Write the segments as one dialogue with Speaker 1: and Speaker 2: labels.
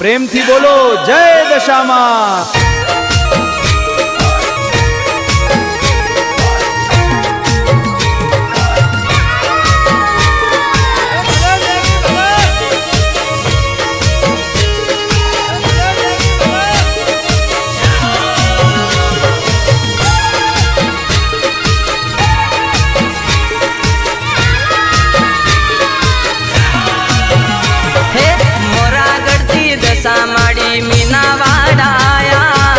Speaker 1: પ્રેમથી બોલો જય દશામાં।
Speaker 2: સામાડી મીના વાડાયા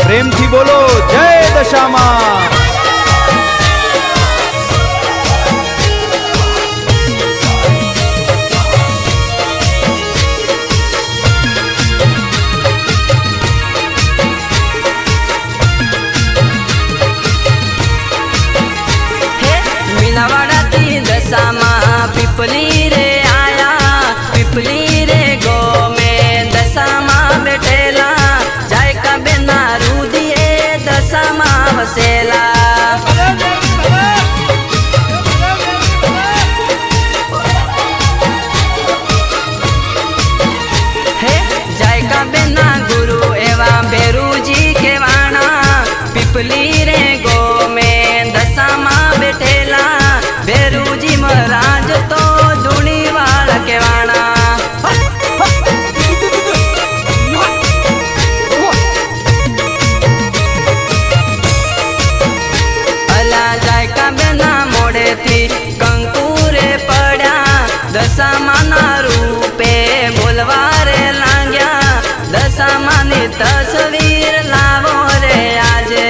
Speaker 1: પ્રેમથી બોલો જય દશામાં।
Speaker 2: पिपली रे आया पिपली रे गो में दशा माँ बैठेला जाय का बिना रूदिए दशा माँ वसेला। हे जाय का बिना गुरु एवा बेरू जी के वाणा पिपली रे गो में दशा माँ बैठेला बेरू जी महाराज तो धूणी वाल के वाणा। अला जाय का बिना मोड़े थी कंकुरे पड़ा दशा माना रूपे बोलवारे लांग्या दशा मानी तस्वीर लावो रे आजे।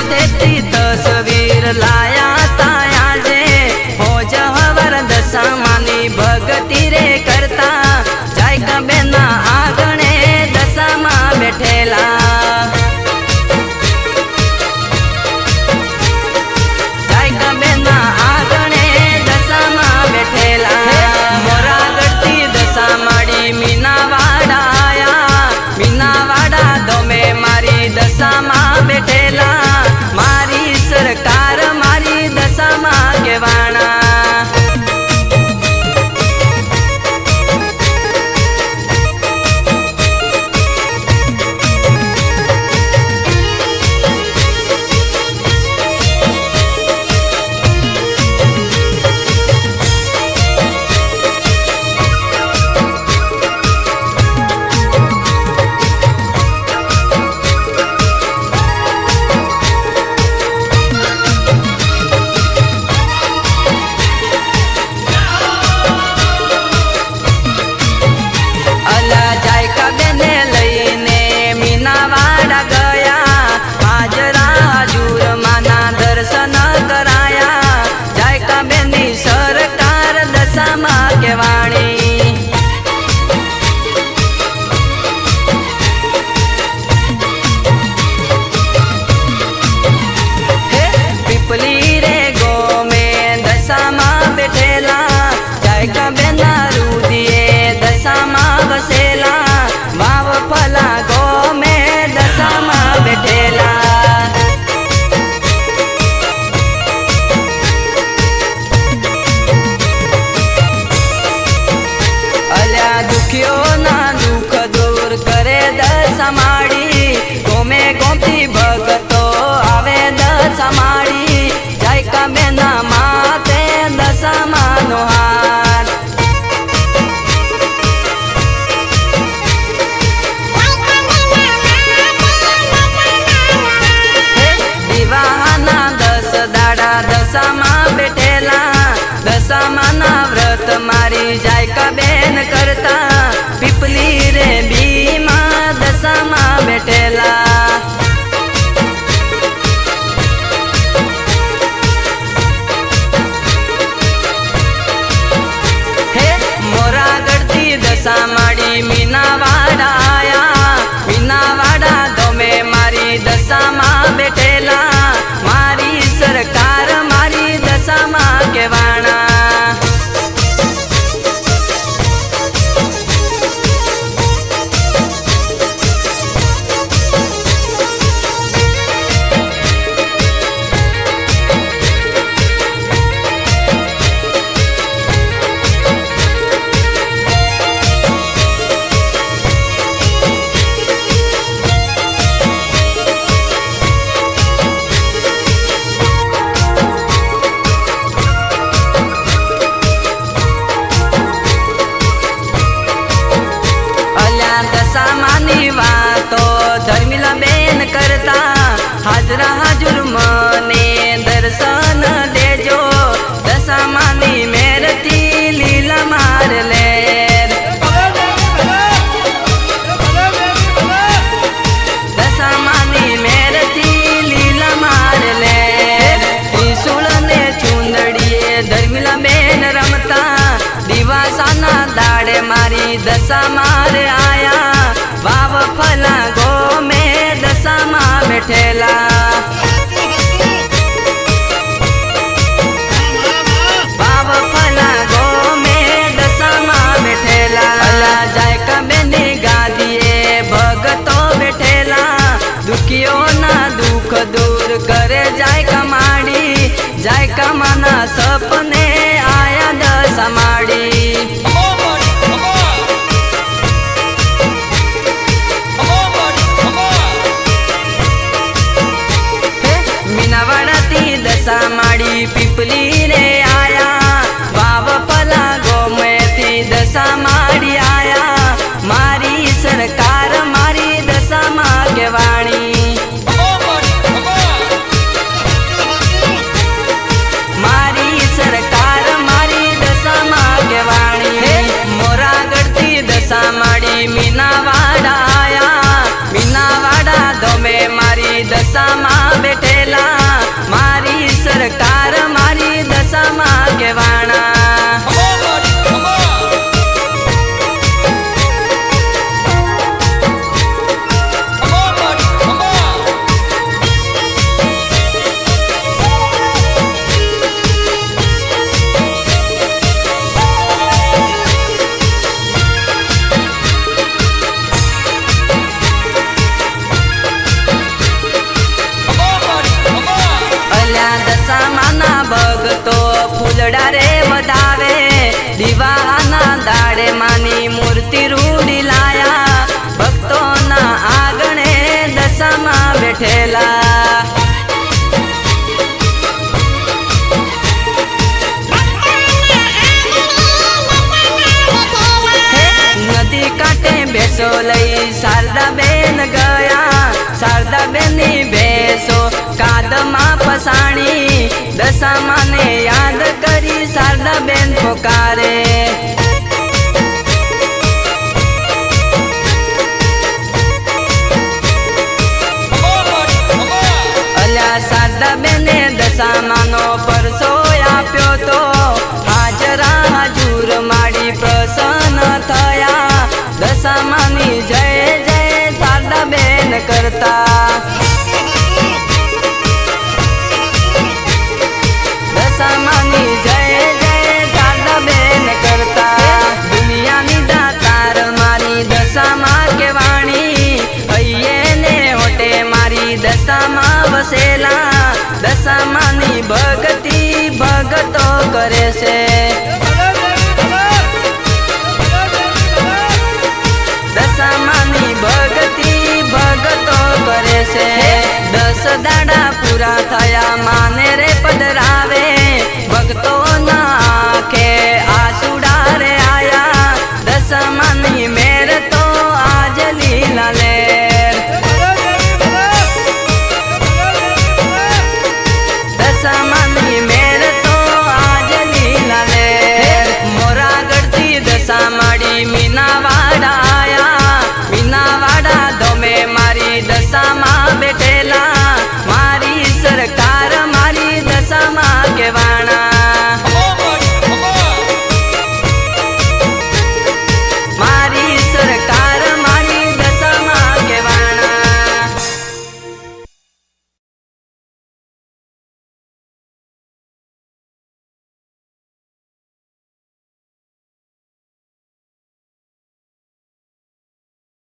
Speaker 2: देती तस्वीर लाया ताया जे हो जहवर दशा मानी भगती रे करता जाय का बेना आगणे दशा माँ बैठेला। जाय का बेना आगणे दशा माँ बैठेला। मोरा गढ़ती दशा माड़ी मीनावाड़ा आया मीनावाड़ा दो में मारी दशा माँ बैठेला मारी सरकार मारी दशा माँ के वाणा। पिपली रे गो में दशा माँ बैठेला जाय का बेना रूदिए दशा माँ बसेला भाव फला गो में दशा माँ बैठेला। अल्या दुखियो ना दुख दूर करे दशा माड़ी गो में गोमती भगतो आवे दशा माड़ी जाय का बेना माते दशा मानो हार। विवाहना 10 दाड़ा दशा माँ बैठेला दशा माना व्रत मारी जाय का बेन करता पिपली रे भीमा दशा माँ बैठेला। दशा माड़ी मीनावाड़ा आया मीनावाड़ा दो में मारी दशा माँ बैठेला मारी सरकार मारी दशा मारे आया वाव फला गो में दशा मा बैठेला वाव फला गो में दशा मा बैठेला जाय कबेनी गादिए भगतो बैठेला दुखियों ना दुख दूर करे जाय कमाड़ी जाय कमाना सपने आया दशा माड़ी दशा माड़ी पिपली रे आया वाव फला गो में थी दशा माड़ी आया मारी सरकार मारी दशा माँ के वाणी मारी सरकार मारी दशा माँ के वाणी मोरा गढ़ती दशा माड़ी मीनावाड़ा आया मीनावाड़ा दो में मारी दशा माँ बैठेला मारी सरकार मारी दशा माँ के वाणा भगतो फूलड़ा रे वधावे दीवाना दाड़े मानी मूर्ति रूढ़ी लाया भक्तों ना आगणे दशा माँ बैठेला नदी काटे बेसो लई शारदा बेन गया शारदा बेनी बेसो कादमा पसाणी दशा माने याद करी शारदा बेन पुकारे अल्या शारदा बेने दशा मानो परसो आप्यो तो हाजरा हजूर माड़ी प्रसन्न थया दशा मानी जय जय शारदा बेन करता समानी जय जय शारदा बेन करता दुनिया नी दातार मारी दशा माँ के वाणी अये ने होटे मारी दशा माँ वसेला दशा मानी भगती भगतो करे से दशा मानी भगती भगतो करे से 10 दाड़ा पूरा थया माने रे पधरावे भक्तो ना आखे आसुड़ा रे आया दशा मानी मेरे तो आज लीला लेर दशा